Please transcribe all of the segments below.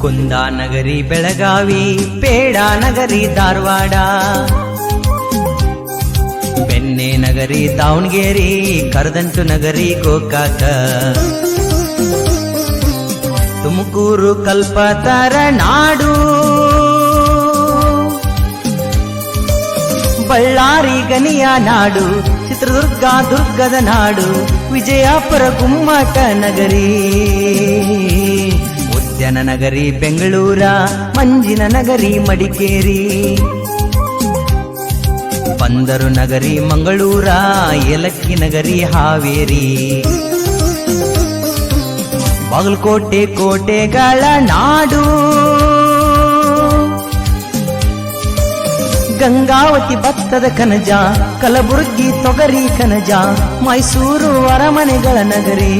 ಕುಂದಾನಗರಿ ಬೆಳಗಾವಿ, ಪೇಡಾ ನಗರಿ ಧಾರವಾಡ, ಬೆಣ್ಣೆ ನಗರಿ ದಾವಣಗೆರೆ, ಕರದಂಟು ನಗರಿ ಗೋಕಾಕ, ತುಮಕೂರು ಕಲ್ಪತರ ನಾಡು, ಬಳ್ಳಾರಿ ಗನಿಯ ನಾಡು, ಚಿತ್ರದುರ್ಗ ದುರ್ಗದ ನಾಡು, ವಿಜಯಪುರ ಗುಮ್ಮಟ ನಗರಿ, ಉದ್ಯಾನ ನಗರಿ ಬೆಂಗಳೂರ, ಮಂಜಿನ ನಗರಿ ಮಡಿಕೇರಿ, ಬಂದರು ನಗರಿ ಮಂಗಳೂರ, ಏಲಕ್ಕಿ ನಗರಿ ಹಾವೇರಿ, ಬಾಗಲಕೋಟೆ ಕೋಟೆಗಳ ನಾಡು, ಗಂಗಾವತಿ ಭತ್ತದ ಕನಜ, ಕಲಬುರಗಿ ತೊಗರಿ ಕನಜ, ಮೈಸೂರು ಅರಮನೆಗಳ ನಗರಿ.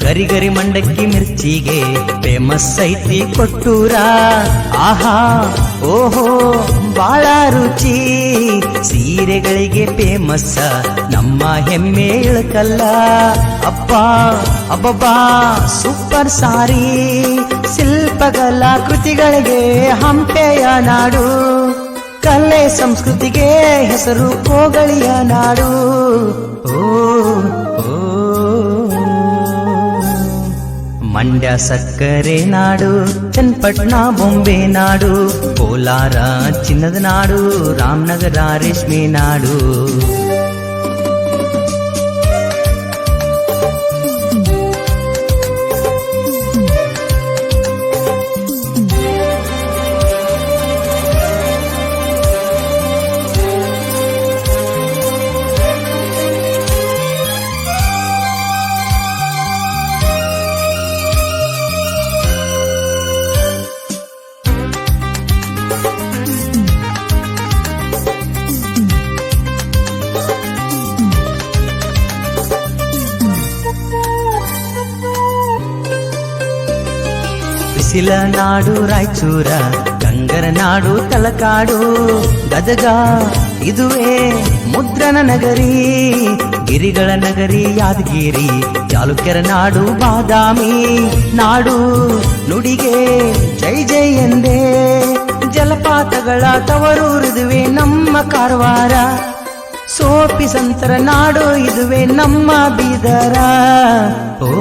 ಗರಿ ಗರಿ ಮಂಡಕ್ಕಿ ಮಿರ್ಚಿಗೆ ಫೇಮಸ್ ಐತಿ ಕೊಟ್ಟೂರ, ಆಹಾ ಓಹೋ ಬಾಳ ರುಚಿ, ಸೀರೆಗಳಿಗೆ ಫೇಮಸ್ ನಮ್ಮ ಹೆಮ್ಮೆ ಇಳಕಲ್ಲ, ಅಪ್ಪ ಅಬ್ಬಬ್ಬಾ ಸೂಪರ್ ಸಾರಿ, ಶಿಲ್ಪಗಳ ಕೃತಿಗಳಿಗೆ ಹಂಪೆಯ ನಾಡು, ಕಲೆ ಸಂಸ್ಕೃತಿಗೆ ಹೆಸರು ಕೋಗಳಿಯ ನಾಡು. ಓ ಮಂಡ್ಯ ಸಕ್ಕರೆ ನಾಡು, ಚನ್ನಪಟ್ಟಣ ಬೊಂಬೆ ನಾಡು, ಕೋಲಾರ ಚಿನ್ನದ ನಾಡು, ರಾಮನಗರ ರೇಷ್ಮೆ ನಾಡು. ಬಿಸಿಲ ನಾಡು ರಾಯಚೂರ, ಗಂಗರ ನಾಡು ತಲಕಾಡು, ಗದಗ ಇದುವೇ ಮುದ್ರಣ ನಗರಿ, ಗಿರಿಗಳ ನಗರಿ ಯಾದಗಿರಿ, ಚಾಲುಕ್ಯರ ನಾಡು ಬಾದಾಮಿ ನಾಡು, ನುಡಿಗೆ ಜೈ ಜೈ ಎಂದೇ, ಜಲಪಾತಗಳ ತವರೂರಿದುವೆ ನಮ್ಮ ಕಾರವಾರ, ಸೋಪಿ ಸಂತರ ನಾಡು ಇದುವೆ ನಮ್ಮ ಬೀದರ. ಓ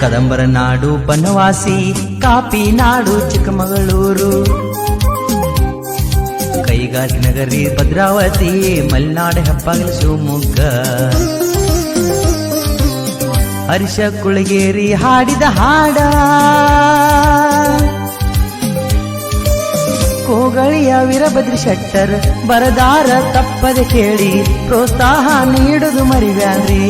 ಕದಂಬರ ನಾಡು ಬನವಾಸಿ, ಕಾಪಿ ನಾಡು ಚಿಕ್ಕಮಗಳೂರು, ಕೈಗಾರಿಕೆ ನಗರಿ ಭದ್ರಾವತಿ, ಮಲೆನಾಡು ಹೆಬ್ಬಾಗಿಲು ಶಿವಮೊಗ್ಗ, ಹರ್ಷ ಕುಳಗೇರಿ ಹಾಡಿದ ಹಾಡ, ಕೋಗಳಿಯ ವೀರಭದ್ರ ಶೆಟ್ಟರ್ ಬರದಾರ ತಪ್ಪದೆ ಕೇಳಿ, ಪ್ರೋತ್ಸಾಹ ನೀಡುದು ಮರಿಬ್ಯಾಡ್ರಿ.